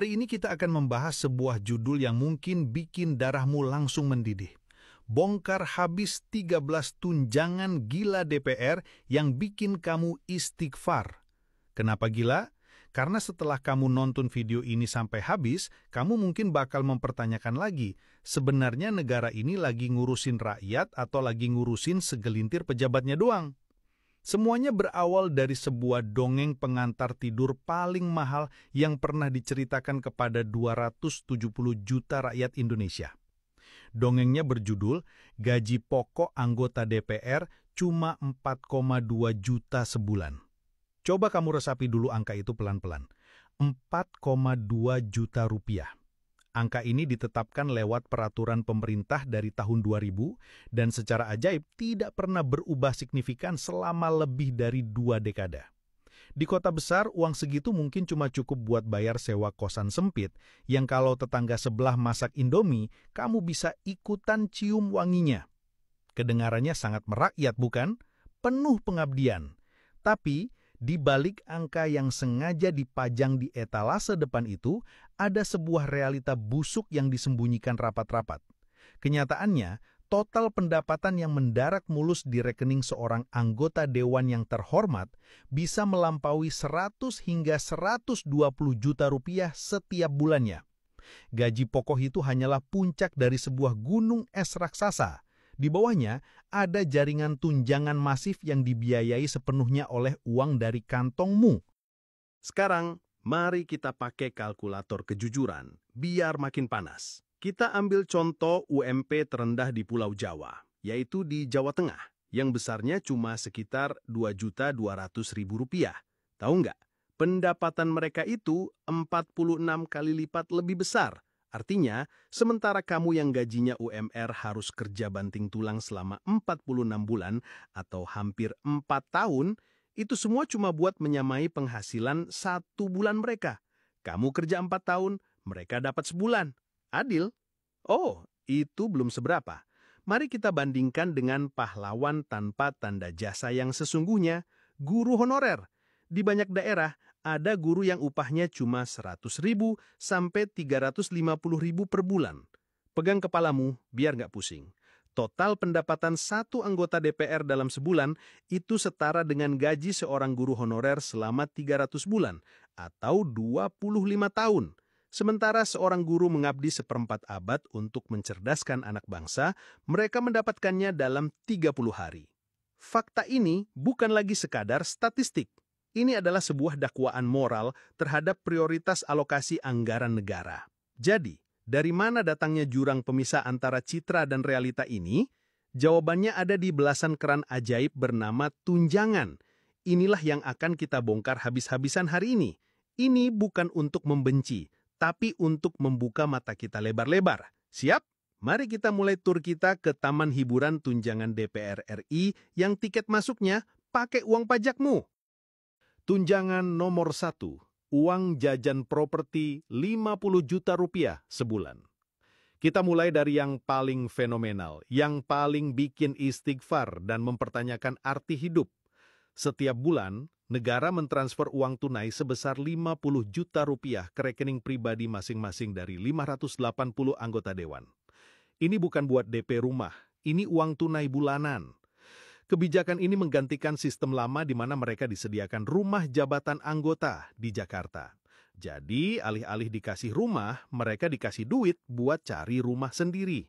Hari ini kita akan membahas sebuah judul yang mungkin bikin darahmu langsung mendidih. Bongkar habis 13 tunjangan gila DPR yang bikin kamu istighfar. Kenapa gila? Karena setelah kamu nonton video ini sampai habis, kamu mungkin bakal mempertanyakan lagi, sebenarnya negara ini lagi ngurusin rakyat atau lagi ngurusin segelintir pejabatnya doang? Semuanya berawal dari sebuah dongeng pengantar tidur paling mahal yang pernah diceritakan kepada 270 juta rakyat Indonesia. Dongengnya berjudul, Gaji Pokok Anggota DPR Cuma 4,2 Juta Sebulan. Coba kamu resapi dulu angka itu pelan-pelan. 4,2 juta rupiah. Angka ini ditetapkan lewat peraturan pemerintah dari tahun 2000 dan secara ajaib tidak pernah berubah signifikan selama lebih dari 2 dekada. Di kota besar, uang segitu mungkin cuma cukup buat bayar sewa kosan sempit, yang kalau tetangga sebelah masak Indomie, kamu bisa ikutan cium wanginya. Kedengarannya sangat merakyat, bukan? Penuh pengabdian. Tapi, di balik angka yang sengaja dipajang di etalase depan itu, ada sebuah realita busuk yang disembunyikan rapat-rapat. Kenyataannya, total pendapatan yang mendarat mulus di rekening seorang anggota dewan yang terhormat bisa melampaui 100 hingga 120 juta rupiah setiap bulannya. Gaji pokok itu hanyalah puncak dari sebuah gunung es raksasa. Di bawahnya, ada jaringan tunjangan masif yang dibiayai sepenuhnya oleh uang dari kantongmu. Sekarang, mari kita pakai kalkulator kejujuran, biar makin panas. Kita ambil contoh UMP terendah di Pulau Jawa, yaitu di Jawa Tengah, yang besarnya cuma sekitar Rp2.200.000. Tahu nggak? Pendapatan mereka itu 46 kali lipat lebih besar. Artinya, sementara kamu yang gajinya UMR harus kerja banting tulang selama 46 bulan atau hampir 4 tahun, itu semua cuma buat menyamai penghasilan 1 bulan mereka. Kamu kerja 4 tahun, mereka dapat sebulan. Adil? Oh, itu belum seberapa. Mari kita bandingkan dengan pahlawan tanpa tanda jasa yang sesungguhnya, guru honorer. Di banyak daerah, ada guru yang upahnya cuma 100.000 sampai 350.000 per bulan. Pegang kepalamu biar nggak pusing. Total pendapatan satu anggota DPR dalam sebulan itu setara dengan gaji seorang guru honorer selama 300 bulan atau 25 tahun. Sementara seorang guru mengabdi seperempat abad untuk mencerdaskan anak bangsa, mereka mendapatkannya dalam 30 hari. Fakta ini bukan lagi sekadar statistik. Ini adalah sebuah dakwaan moral terhadap prioritas alokasi anggaran negara. Jadi, dari mana datangnya jurang pemisah antara citra dan realita ini? Jawabannya ada di belasan keran ajaib bernama tunjangan. Inilah yang akan kita bongkar habis-habisan hari ini. Ini bukan untuk membenci, tapi untuk membuka mata kita lebar-lebar. Siap? Mari kita mulai tur kita ke Taman Hiburan Tunjangan DPR RI yang tiket masuknya pakai uang pajakmu. Tunjangan nomor 1, uang jajan properti 50 juta rupiah sebulan. Kita mulai dari yang paling fenomenal, yang paling bikin istighfar dan mempertanyakan arti hidup. Setiap bulan, negara mentransfer uang tunai sebesar 50 juta rupiah ke rekening pribadi masing-masing dari 580 anggota dewan. Ini bukan buat DP rumah, ini uang tunai bulanan. Kebijakan ini menggantikan sistem lama di mana mereka disediakan rumah jabatan anggota di Jakarta. Jadi, alih-alih dikasih rumah, mereka dikasih duit buat cari rumah sendiri.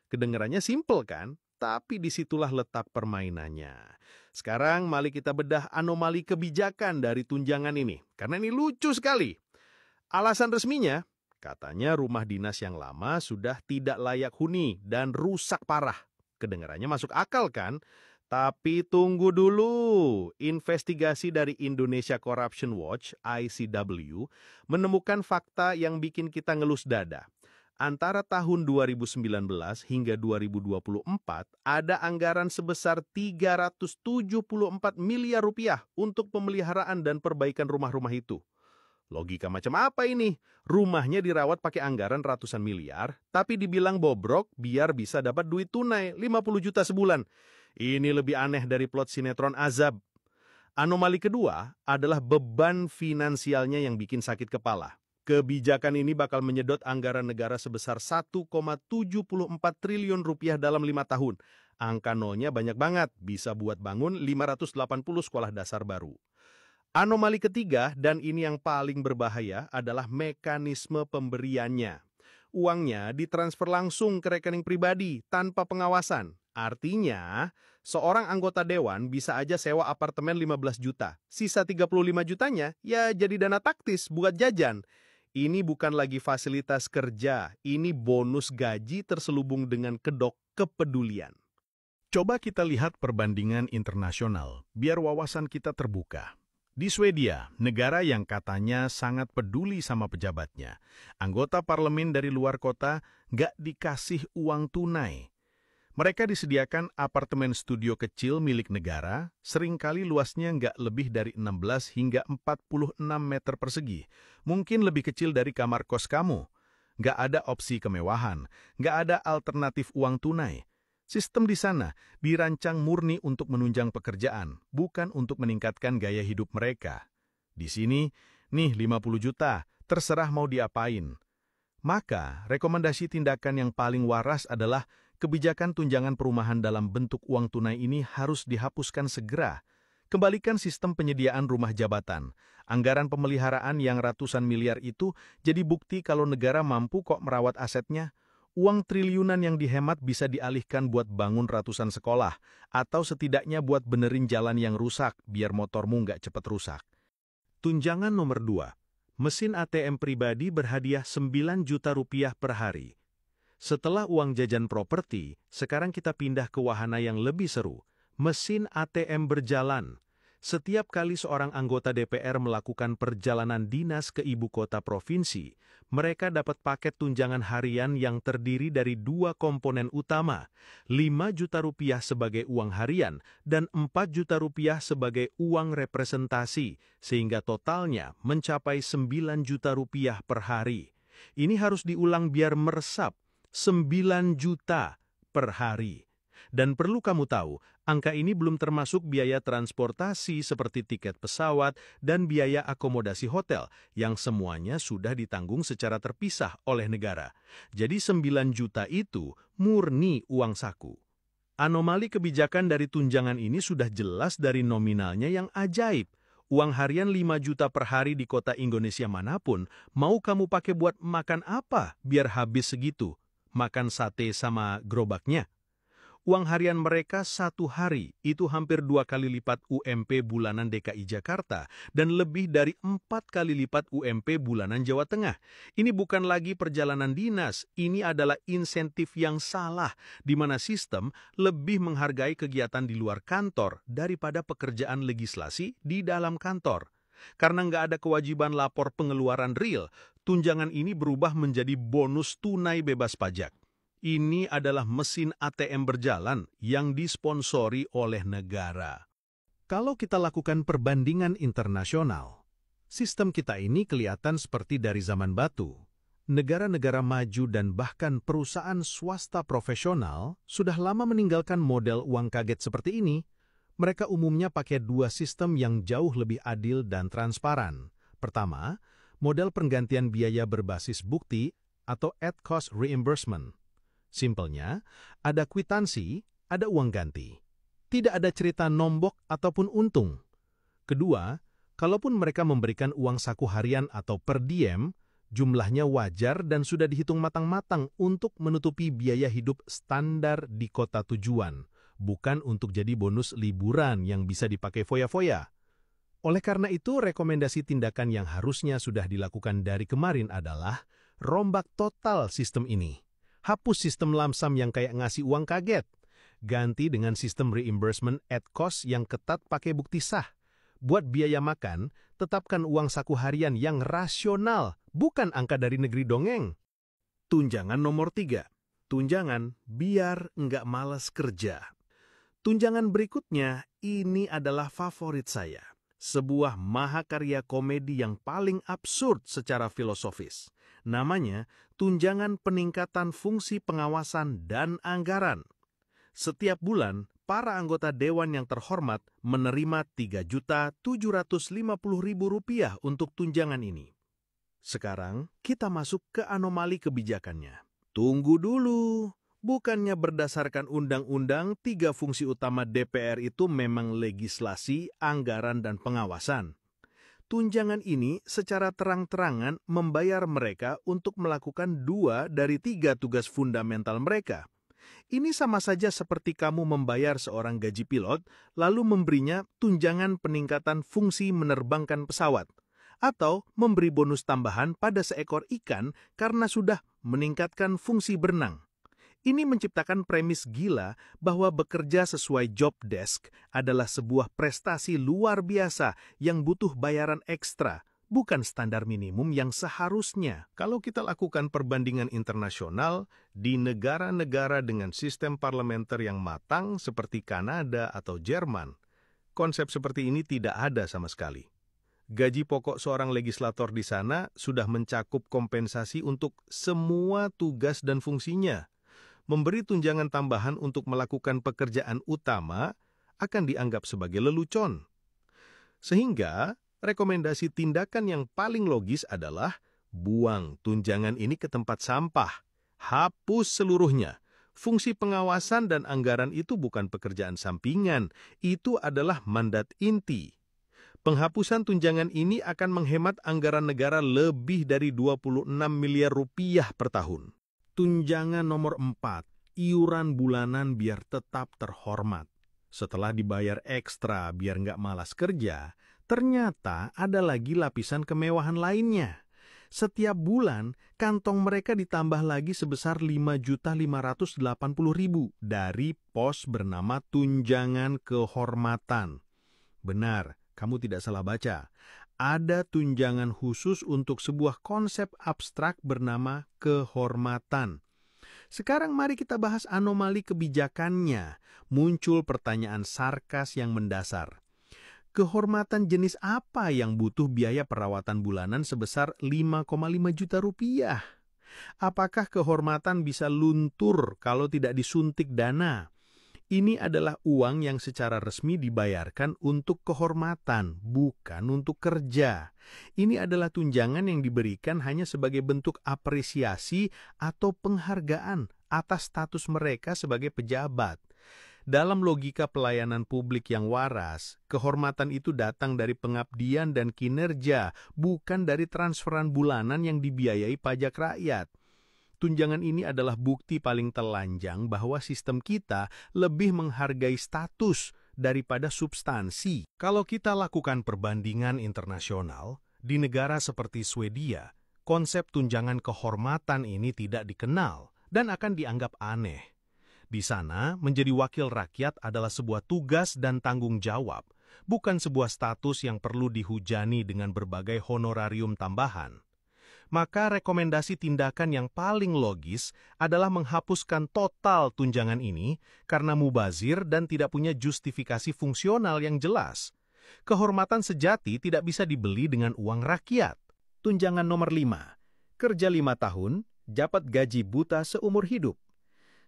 Kedengarannya simpel kan? Tapi disitulah letak permainannya. Sekarang mari kita bedah anomali kebijakan dari tunjangan ini. Karena ini lucu sekali. Alasan resminya, katanya rumah dinas yang lama sudah tidak layak huni dan rusak parah. Kedengarannya masuk akal kan? Tapi tunggu dulu, investigasi dari Indonesia Corruption Watch, ICW, menemukan fakta yang bikin kita ngelus dada. Antara tahun 2019 hingga 2024, ada anggaran sebesar 374 miliar rupiah untuk pemeliharaan dan perbaikan rumah-rumah itu. Logika macam apa ini? Rumahnya dirawat pakai anggaran ratusan miliar, tapi dibilang bobrok biar bisa dapat duit tunai 50 juta sebulan. Ini lebih aneh dari plot sinetron Azab. Anomali kedua adalah beban finansialnya yang bikin sakit kepala. Kebijakan ini bakal menyedot anggaran negara sebesar 1,74 triliun rupiah dalam 5 tahun. Angka nolnya banyak banget, bisa buat bangun 580 sekolah dasar baru. Anomali ketiga, dan ini yang paling berbahaya, adalah mekanisme pemberiannya. Uangnya ditransfer langsung ke rekening pribadi tanpa pengawasan. Artinya, seorang anggota dewan bisa aja sewa apartemen 15 juta. Sisa 35 jutanya ya jadi dana taktis buat jajan. Ini bukan lagi fasilitas kerja, ini bonus gaji terselubung dengan kedok kepedulian. Coba kita lihat perbandingan internasional, biar wawasan kita terbuka. Di Swedia, negara yang katanya sangat peduli sama pejabatnya, anggota parlemen dari luar kota nggak dikasih uang tunai. Mereka disediakan apartemen studio kecil milik negara, seringkali luasnya nggak lebih dari 16 hingga 46 meter persegi, mungkin lebih kecil dari kamar kos kamu. Nggak ada opsi kemewahan, nggak ada alternatif uang tunai. Sistem di sana dirancang murni untuk menunjang pekerjaan, bukan untuk meningkatkan gaya hidup mereka. Di sini, nih 50 juta, terserah mau diapain. Maka, rekomendasi tindakan yang paling waras adalah kebijakan tunjangan perumahan dalam bentuk uang tunai ini harus dihapuskan segera. Kembalikan sistem penyediaan rumah jabatan. Anggaran pemeliharaan yang ratusan miliar itu jadi bukti kalau negara mampu kok merawat asetnya. Uang triliunan yang dihemat bisa dialihkan buat bangun ratusan sekolah, atau setidaknya buat benerin jalan yang rusak, biar motormu nggak cepat rusak. Tunjangan nomor 2. Mesin ATM pribadi berhadiah 9 juta rupiah per hari. Setelah uang jajan properti, sekarang kita pindah ke wahana yang lebih seru, mesin ATM berjalan. Setiap kali seorang anggota DPR melakukan perjalanan dinas ke ibu kota provinsi, mereka dapat paket tunjangan harian yang terdiri dari 2 komponen utama, 5 juta rupiah sebagai uang harian dan 4 juta rupiah sebagai uang representasi, sehingga totalnya mencapai 9 juta rupiah per hari. Ini harus diulang biar meresap, 9 juta per hari. Dan perlu kamu tahu, angka ini belum termasuk biaya transportasi seperti tiket pesawat dan biaya akomodasi hotel yang semuanya sudah ditanggung secara terpisah oleh negara. Jadi 9 juta itu murni uang saku. Anomali kebijakan dari tunjangan ini sudah jelas dari nominalnya yang ajaib. Uang harian 5 juta per hari di kota Indonesia manapun, mau kamu pakai buat makan apa biar habis segitu? Makan sate sama gerobaknya? Uang harian mereka 1 hari itu hampir 2 kali lipat UMP bulanan DKI Jakarta dan lebih dari 4 kali lipat UMP bulanan Jawa Tengah. Ini bukan lagi perjalanan dinas, ini adalah insentif yang salah, di mana sistem lebih menghargai kegiatan di luar kantor daripada pekerjaan legislasi di dalam kantor. Karena nggak ada kewajiban lapor pengeluaran real, tunjangan ini berubah menjadi bonus tunai bebas pajak. Ini adalah mesin ATM berjalan yang disponsori oleh negara. Kalau kita lakukan perbandingan internasional, sistem kita ini kelihatan seperti dari zaman batu. Negara-negara maju dan bahkan perusahaan swasta profesional sudah lama meninggalkan model uang kaget seperti ini. Mereka umumnya pakai 2 sistem yang jauh lebih adil dan transparan. Pertama, model penggantian biaya berbasis bukti atau at cost reimbursement. Simpelnya, ada kwitansi, ada uang ganti. Tidak ada cerita nombok ataupun untung. Kedua, kalaupun mereka memberikan uang saku harian atau per diem, jumlahnya wajar dan sudah dihitung matang-matang untuk menutupi biaya hidup standar di kota tujuan, bukan untuk jadi bonus liburan yang bisa dipakai foya-foya. Oleh karena itu, rekomendasi tindakan yang harusnya sudah dilakukan dari kemarin adalah rombak total sistem ini. Hapus sistem lamsam yang kayak ngasih uang kaget. Ganti dengan sistem reimbursement at cost yang ketat pakai bukti sah. Buat biaya makan, tetapkan uang saku harian yang rasional, bukan angka dari negeri dongeng. Tunjangan nomor 3. Tunjangan biar nggak malas kerja. Tunjangan berikutnya, ini adalah favorit saya. Sebuah mahakarya komedi yang paling absurd secara filosofis. Namanya Tunjangan Peningkatan Fungsi Pengawasan dan Anggaran. Setiap bulan, para anggota dewan yang terhormat menerima Rp3.750.000 untuk tunjangan ini. Sekarang kita masuk ke anomali kebijakannya. Tunggu dulu. Bukannya berdasarkan undang-undang, 3 fungsi utama DPR itu memang legislasi, anggaran, dan pengawasan. Tunjangan ini secara terang-terangan membayar mereka untuk melakukan 2 dari 3 tugas fundamental mereka. Ini sama saja seperti kamu membayar seorang gaji pilot, lalu memberinya tunjangan peningkatan fungsi menerbangkan pesawat, atau memberi bonus tambahan pada seekor ikan karena sudah meningkatkan fungsi berenang. Ini menciptakan premis gila bahwa bekerja sesuai job desk adalah sebuah prestasi luar biasa yang butuh bayaran ekstra, bukan standar minimum yang seharusnya. Kalau kita lakukan perbandingan internasional, di negara-negara dengan sistem parlementer yang matang seperti Kanada atau Jerman, konsep seperti ini tidak ada sama sekali. Gaji pokok seorang legislator di sana sudah mencakup kompensasi untuk semua tugas dan fungsinya. Memberi tunjangan tambahan untuk melakukan pekerjaan utama akan dianggap sebagai lelucon. Sehingga, rekomendasi tindakan yang paling logis adalah buang tunjangan ini ke tempat sampah. Hapus seluruhnya. Fungsi pengawasan dan anggaran itu bukan pekerjaan sampingan, itu adalah mandat inti. Penghapusan tunjangan ini akan menghemat anggaran negara lebih dari 26 miliar rupiah per tahun. Tunjangan nomor 4, iuran bulanan biar tetap terhormat. Setelah dibayar ekstra biar nggak malas kerja, ternyata ada lagi lapisan kemewahan lainnya. Setiap bulan, kantong mereka ditambah lagi sebesar 5.580.000 dari pos bernama tunjangan kehormatan. Benar, kamu tidak salah baca. Ada tunjangan khusus untuk sebuah konsep abstrak bernama kehormatan. Sekarang mari kita bahas anomali kebijakannya. Muncul pertanyaan sarkas yang mendasar. Kehormatan jenis apa yang butuh biaya perawatan bulanan sebesar 5,5 juta rupiah? Apakah kehormatan bisa luntur kalau tidak disuntik dana? Ini adalah uang yang secara resmi dibayarkan untuk kehormatan, bukan untuk kerja. Ini adalah tunjangan yang diberikan hanya sebagai bentuk apresiasi atau penghargaan atas status mereka sebagai pejabat. Dalam logika pelayanan publik yang waras, kehormatan itu datang dari pengabdian dan kinerja, bukan dari transferan bulanan yang dibiayai pajak rakyat. Tunjangan ini adalah bukti paling telanjang bahwa sistem kita lebih menghargai status daripada substansi. Kalau kita lakukan perbandingan internasional, di negara seperti Swedia, konsep tunjangan kehormatan ini tidak dikenal dan akan dianggap aneh. Di sana, menjadi wakil rakyat adalah sebuah tugas dan tanggung jawab, bukan sebuah status yang perlu dihujani dengan berbagai honorarium tambahan. Maka rekomendasi tindakan yang paling logis adalah menghapuskan total tunjangan ini karena mubazir dan tidak punya justifikasi fungsional yang jelas. Kehormatan sejati tidak bisa dibeli dengan uang rakyat. Tunjangan nomor 5. Kerja 5 tahun, dapat gaji buta seumur hidup.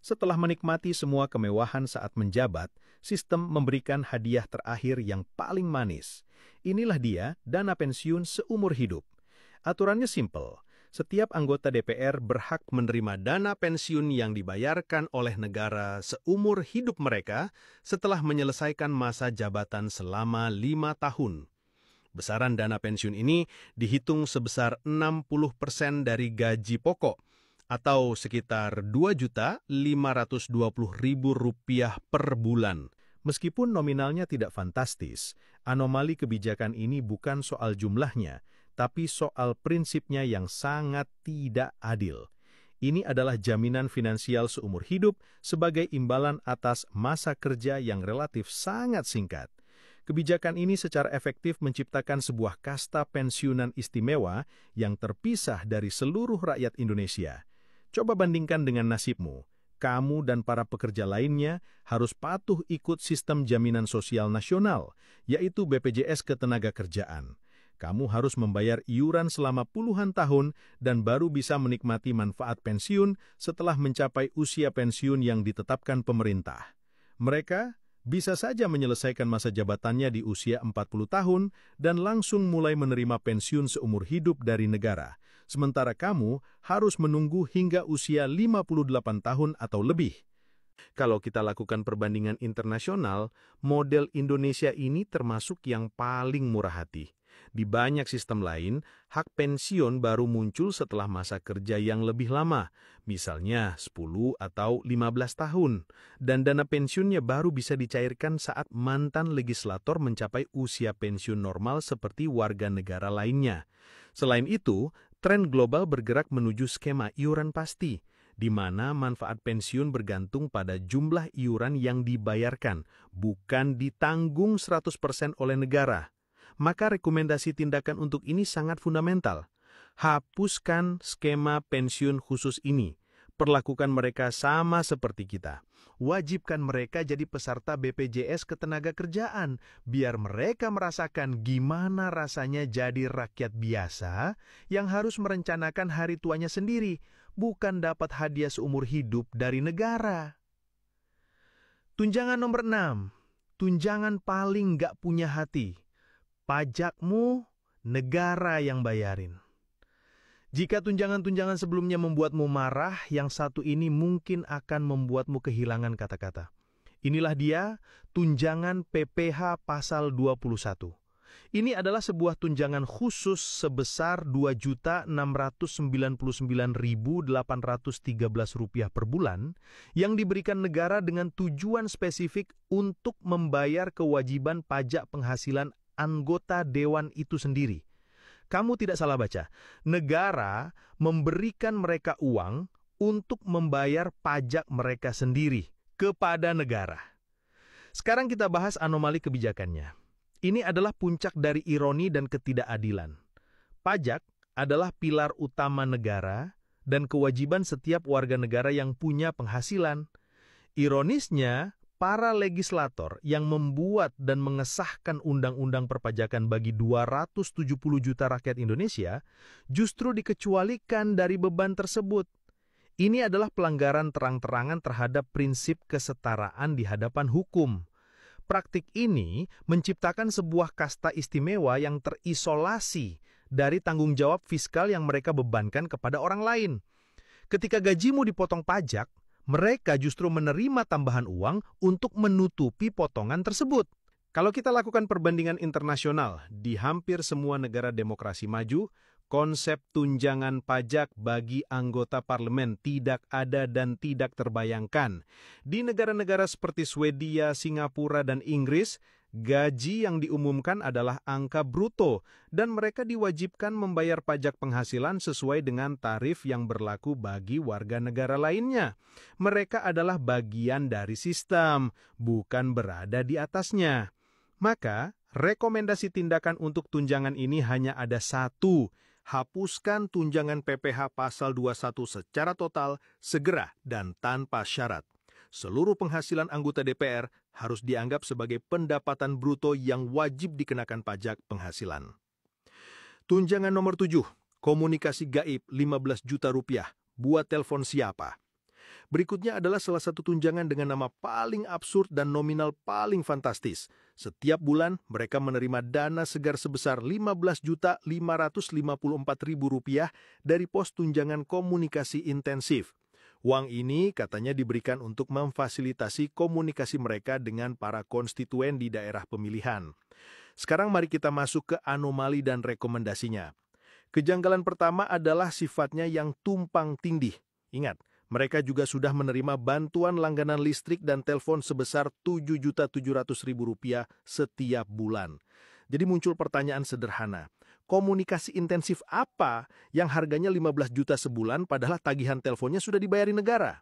Setelah menikmati semua kemewahan saat menjabat, sistem memberikan hadiah terakhir yang paling manis. Inilah dia, dana pensiun seumur hidup. Aturannya simpel, setiap anggota DPR berhak menerima dana pensiun yang dibayarkan oleh negara seumur hidup mereka setelah menyelesaikan masa jabatan selama 5 tahun. Besaran dana pensiun ini dihitung sebesar 60% dari gaji pokok, atau sekitar Rp2.520.000 per bulan. Meskipun nominalnya tidak fantastis, anomali kebijakan ini bukan soal jumlahnya, tapi soal prinsipnya yang sangat tidak adil. Ini adalah jaminan finansial seumur hidup sebagai imbalan atas masa kerja yang relatif sangat singkat. Kebijakan ini secara efektif menciptakan sebuah kasta pensiunan istimewa yang terpisah dari seluruh rakyat Indonesia. Coba bandingkan dengan nasibmu. Kamu dan para pekerja lainnya harus patuh ikut sistem jaminan sosial nasional, yaitu BPJS Ketenagakerjaan. Kamu harus membayar iuran selama puluhan tahun dan baru bisa menikmati manfaat pensiun setelah mencapai usia pensiun yang ditetapkan pemerintah. Mereka bisa saja menyelesaikan masa jabatannya di usia 40 tahun dan langsung mulai menerima pensiun seumur hidup dari negara. sementara kamu harus menunggu hingga usia 58 tahun atau lebih. Kalau kita lakukan perbandingan internasional, model Indonesia ini termasuk yang paling murah hati. Di banyak sistem lain, hak pensiun baru muncul setelah masa kerja yang lebih lama, misalnya 10 atau 15 tahun, dan dana pensiunnya baru bisa dicairkan saat mantan legislator mencapai usia pensiun normal seperti warga negara lainnya. Selain itu, tren global bergerak menuju skema iuran pasti, di mana manfaat pensiun bergantung pada jumlah iuran yang dibayarkan, bukan ditanggung 100% oleh negara. Maka rekomendasi tindakan untuk ini sangat fundamental. Hapuskan skema pensiun khusus ini. Perlakukan mereka sama seperti kita. Wajibkan mereka jadi peserta BPJS Ketenagakerjaan, biar mereka merasakan gimana rasanya jadi rakyat biasa yang harus merencanakan hari tuanya sendiri, bukan dapat hadiah seumur hidup dari negara. Tunjangan nomor 6. Tunjangan paling nggak punya hati. Pajakmu, negara yang bayarin. Jika tunjangan-tunjangan sebelumnya membuatmu marah, yang satu ini mungkin akan membuatmu kehilangan kata-kata. Inilah dia, tunjangan PPh pasal 21. Ini adalah sebuah tunjangan khusus sebesar Rp2.699.813 per bulan yang diberikan negara dengan tujuan spesifik untuk membayar kewajiban pajak penghasilan anggota dewan itu sendiri. Kamu tidak salah baca. Negara memberikan mereka uang untuk membayar pajak mereka sendiri kepada negara. Sekarang kita bahas anomali kebijakannya. Ini adalah puncak dari ironi dan ketidakadilan. Pajak adalah pilar utama negara dan kewajiban setiap warga negara yang punya penghasilan. Ironisnya, para legislator yang membuat dan mengesahkan undang-undang perpajakan bagi 270 juta rakyat Indonesia justru dikecualikan dari beban tersebut. Ini adalah pelanggaran terang-terangan terhadap prinsip kesetaraan di hadapan hukum. Praktik ini menciptakan sebuah kasta istimewa yang terisolasi dari tanggung jawab fiskal yang mereka bebankan kepada orang lain. Ketika gajimu dipotong pajak, mereka justru menerima tambahan uang untuk menutupi potongan tersebut. Kalau kita lakukan perbandingan internasional, di hampir semua negara demokrasi maju, konsep tunjangan pajak bagi anggota parlemen tidak ada dan tidak terbayangkan. Di negara-negara seperti Swedia, Singapura, dan Inggris, gaji yang diumumkan adalah angka bruto dan mereka diwajibkan membayar pajak penghasilan sesuai dengan tarif yang berlaku bagi warga negara lainnya. Mereka adalah bagian dari sistem, bukan berada di atasnya. Maka, rekomendasi tindakan untuk tunjangan ini hanya ada satu: hapuskan tunjangan PPh pasal 21 secara total, segera, dan tanpa syarat. Seluruh penghasilan anggota DPR harus dianggap sebagai pendapatan bruto yang wajib dikenakan pajak penghasilan. Tunjangan nomor 7, komunikasi gaib 15 juta rupiah, buat telepon siapa? Berikutnya adalah salah satu tunjangan dengan nama paling absurd dan nominal paling fantastis. Setiap bulan mereka menerima dana segar sebesar Rp15.554.000 dari pos tunjangan komunikasi intensif. Uang ini katanya diberikan untuk memfasilitasi komunikasi mereka dengan para konstituen di daerah pemilihan. Sekarang mari kita masuk ke anomali dan rekomendasinya. Kejanggalan pertama adalah sifatnya yang tumpang tindih. Ingat, mereka juga sudah menerima bantuan langganan listrik dan telepon sebesar Rp7.700.000 setiap bulan. Jadi muncul pertanyaan sederhana. Komunikasi intensif apa yang harganya 15 juta sebulan padahal tagihan teleponnya sudah dibayari negara?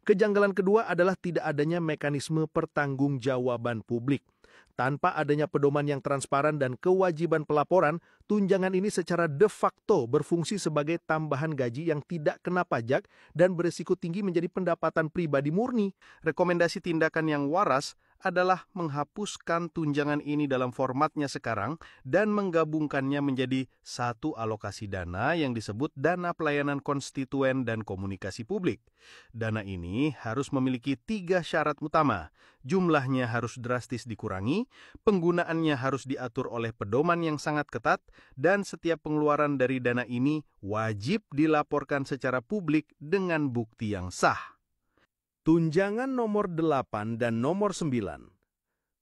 Kejanggalan kedua adalah tidak adanya mekanisme pertanggungjawaban publik. Tanpa adanya pedoman yang transparan dan kewajiban pelaporan, tunjangan ini secara de facto berfungsi sebagai tambahan gaji yang tidak kena pajak dan berisiko tinggi menjadi pendapatan pribadi murni. Rekomendasi tindakan yang waras adalah menghapuskan tunjangan ini dalam formatnya sekarang dan menggabungkannya menjadi satu alokasi dana yang disebut Dana Pelayanan Konstituen dan Komunikasi Publik. Dana ini harus memiliki 3 syarat utama. Jumlahnya harus drastis dikurangi, penggunaannya harus diatur oleh pedoman yang sangat ketat, dan setiap pengeluaran dari dana ini wajib dilaporkan secara publik dengan bukti yang sah. Tunjangan nomor 8 dan nomor 9.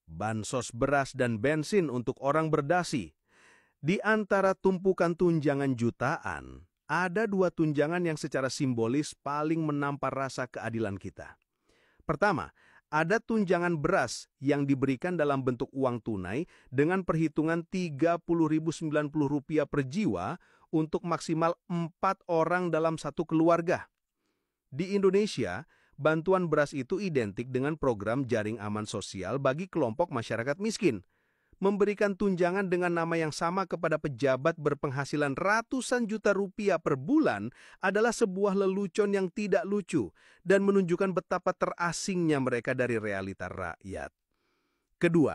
Bansos beras dan bensin untuk orang berdasi. Di antara tumpukan tunjangan jutaan, ada 2 tunjangan yang secara simbolis paling menampar rasa keadilan kita. Pertama, ada tunjangan beras yang diberikan dalam bentuk uang tunai dengan perhitungan Rp30.090 per jiwa untuk maksimal 4 orang dalam satu keluarga. Di Indonesia, bantuan beras itu identik dengan program jaring aman sosial bagi kelompok masyarakat miskin. Memberikan tunjangan dengan nama yang sama kepada pejabat berpenghasilan ratusan juta rupiah per bulan adalah sebuah lelucon yang tidak lucu dan menunjukkan betapa terasingnya mereka dari realita rakyat. Kedua,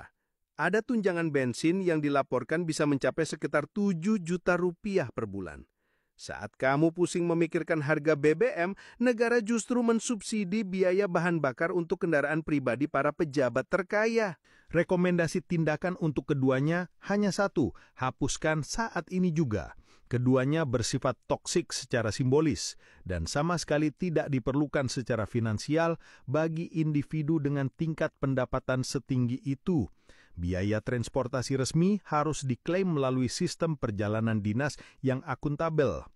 ada tunjangan bensin yang dilaporkan bisa mencapai sekitar 7 juta rupiah per bulan. Saat kamu pusing memikirkan harga BBM, negara justru mensubsidi biaya bahan bakar untuk kendaraan pribadi para pejabat terkaya. Rekomendasi tindakan untuk keduanya hanya satu, hapuskan saat ini juga. Keduanya bersifat toksik secara simbolis dan sama sekali tidak diperlukan secara finansial bagi individu dengan tingkat pendapatan setinggi itu. Biaya transportasi resmi harus diklaim melalui sistem perjalanan dinas yang akuntabel.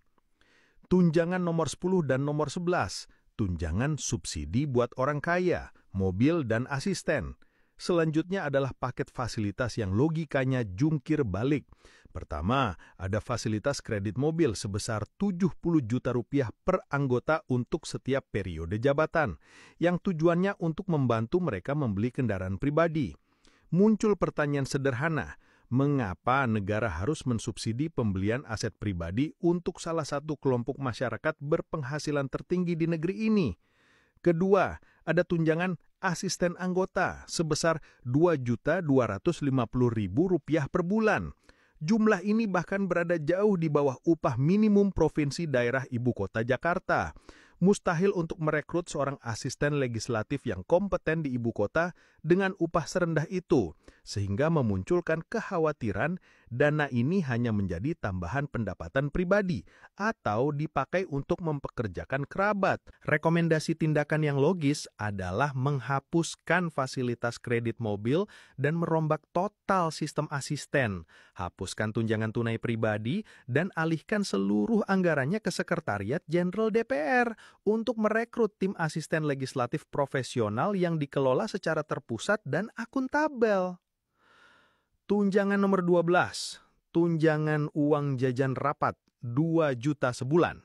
Tunjangan nomor 10 dan nomor 11, tunjangan subsidi buat orang kaya, mobil dan asisten. Selanjutnya adalah paket fasilitas yang logikanya jungkir balik. Pertama, ada fasilitas kredit mobil sebesar 70 juta rupiah per anggota untuk setiap periode jabatan, yang tujuannya untuk membantu mereka membeli kendaraan pribadi. Muncul pertanyaan sederhana, mengapa negara harus mensubsidi pembelian aset pribadi untuk salah satu kelompok masyarakat berpenghasilan tertinggi di negeri ini? Kedua, ada tunjangan asisten anggota sebesar Rp2.250.000 per bulan. Jumlah ini bahkan berada jauh di bawah upah minimum provinsi daerah ibu kota Jakarta. Mustahil untuk merekrut seorang asisten legislatif yang kompeten di ibu kota dengan upah serendah itu, sehingga memunculkan kekhawatiran dana ini hanya menjadi tambahan pendapatan pribadi atau dipakai untuk mempekerjakan kerabat. Rekomendasi tindakan yang logis adalah menghapuskan fasilitas kredit mobil dan merombak total sistem asisten, hapuskan tunjangan tunai pribadi, dan alihkan seluruh anggarannya ke Sekretariat Jenderal DPR untuk merekrut tim asisten legislatif profesional yang dikelola secara terpusat dan akuntabel. Tunjangan nomor 12, tunjangan uang jajan rapat 2 juta sebulan.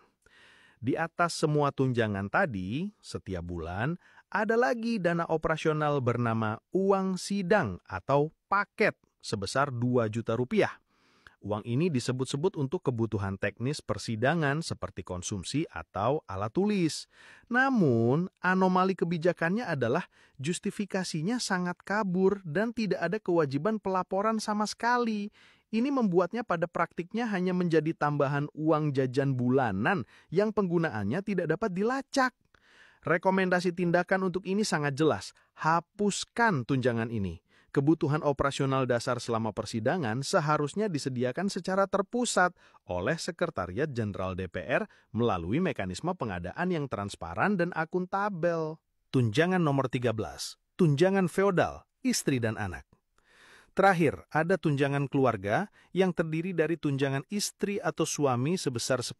Di atas semua tunjangan tadi, setiap bulan ada lagi dana operasional bernama uang sidang atau paket sebesar 2 juta rupiah. Uang ini disebut-sebut untuk kebutuhan teknis persidangan seperti konsumsi atau alat tulis. Namun, anomali kebijakannya adalah justifikasinya sangat kabur dan tidak ada kewajiban pelaporan sama sekali. Ini membuatnya pada praktiknya hanya menjadi tambahan uang jajan bulanan yang penggunaannya tidak dapat dilacak. Rekomendasi tindakan untuk ini sangat jelas, hapuskan tunjangan ini. Kebutuhan operasional dasar selama persidangan seharusnya disediakan secara terpusat oleh Sekretariat Jenderal DPR melalui mekanisme pengadaan yang transparan dan akuntabel. Tunjangan nomor 13, tunjangan feodal, istri dan anak. Terakhir, ada tunjangan keluarga yang terdiri dari tunjangan istri atau suami sebesar 10%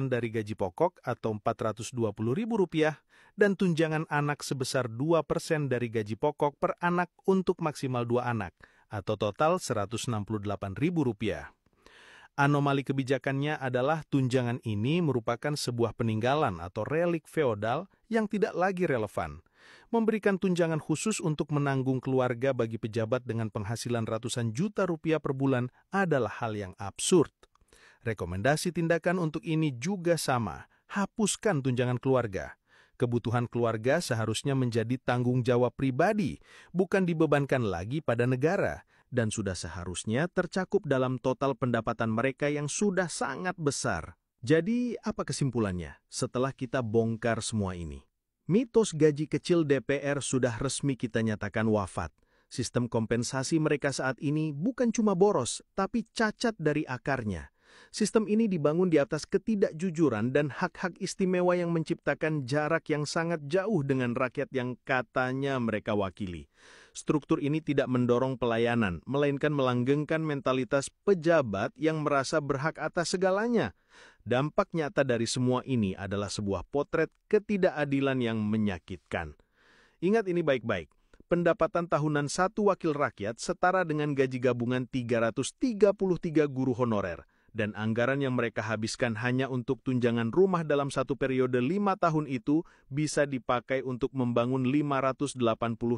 dari gaji pokok atau Rp420.000 dan tunjangan anak sebesar 2% dari gaji pokok per anak untuk maksimal 2 anak atau total Rp168.000. Anomali kebijakannya adalah tunjangan ini merupakan sebuah peninggalan atau relik feodal yang tidak lagi relevan. Memberikan tunjangan khusus untuk menanggung keluarga bagi pejabat dengan penghasilan ratusan juta rupiah per bulan adalah hal yang absurd. Rekomendasi tindakan untuk ini juga sama, hapuskan tunjangan keluarga. Kebutuhan keluarga seharusnya menjadi tanggung jawab pribadi, bukan dibebankan lagi pada negara, dan sudah seharusnya tercakup dalam total pendapatan mereka yang sudah sangat besar. Jadi, apa kesimpulannya setelah kita bongkar semua ini? Mitos gaji kecil DPR sudah resmi kita nyatakan wafat. Sistem kompensasi mereka saat ini bukan cuma boros, tapi cacat dari akarnya. Sistem ini dibangun di atas ketidakjujuran dan hak-hak istimewa yang menciptakan jarak yang sangat jauh dengan rakyat yang katanya mereka wakili. Struktur ini tidak mendorong pelayanan, melainkan melanggengkan mentalitas pejabat yang merasa berhak atas segalanya. Dampak nyata dari semua ini adalah sebuah potret ketidakadilan yang menyakitkan. Ingat ini baik-baik. Pendapatan tahunan satu wakil rakyat setara dengan gaji gabungan 333 guru honorer, dan anggaran yang mereka habiskan hanya untuk tunjangan rumah dalam satu periode 5 tahun itu bisa dipakai untuk membangun 580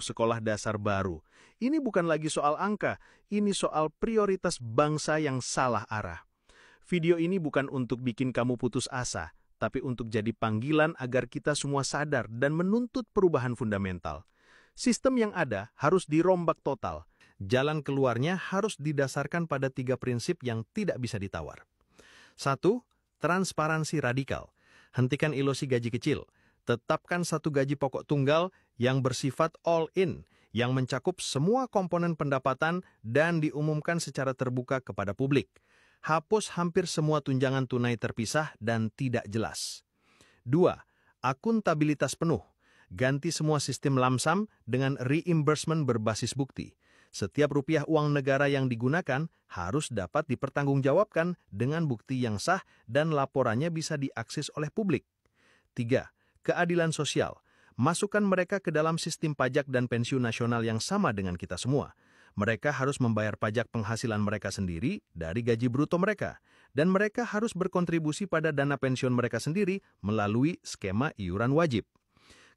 sekolah dasar baru. Ini bukan lagi soal angka, ini soal prioritas bangsa yang salah arah. Video ini bukan untuk bikin kamu putus asa, tapi untuk jadi panggilan agar kita semua sadar dan menuntut perubahan fundamental. Sistem yang ada harus dirombak total. Jalan keluarnya harus didasarkan pada 3 prinsip yang tidak bisa ditawar. 1. Transparansi radikal. Hentikan ilusi gaji kecil. Tetapkan satu gaji pokok tunggal yang bersifat all-in, yang mencakup semua komponen pendapatan dan diumumkan secara terbuka kepada publik. Hapus hampir semua tunjangan tunai terpisah dan tidak jelas. 2. Akuntabilitas penuh. Ganti semua sistem lamsam dengan reimbursement berbasis bukti. Setiap rupiah uang negara yang digunakan harus dapat dipertanggungjawabkan dengan bukti yang sah dan laporannya bisa diakses oleh publik. 3. Keadilan sosial. Masukkan mereka ke dalam sistem pajak dan pensiun nasional yang sama dengan kita semua. Mereka harus membayar pajak penghasilan mereka sendiri dari gaji bruto mereka. Dan mereka harus berkontribusi pada dana pensiun mereka sendiri melalui skema iuran wajib.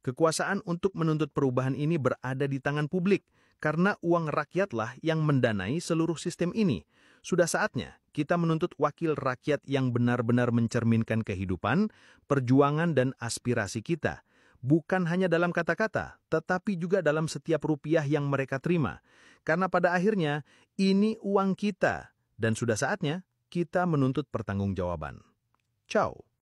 Kekuasaan untuk menuntut perubahan ini berada di tangan publik, karena uang rakyatlah yang mendanai seluruh sistem ini. Sudah saatnya kita menuntut wakil rakyat yang benar-benar mencerminkan kehidupan, perjuangan dan aspirasi kita. Bukan hanya dalam kata-kata, tetapi juga dalam setiap rupiah yang mereka terima. Karena pada akhirnya, ini uang kita, dan sudah saatnya kita menuntut pertanggungjawaban. Ciao.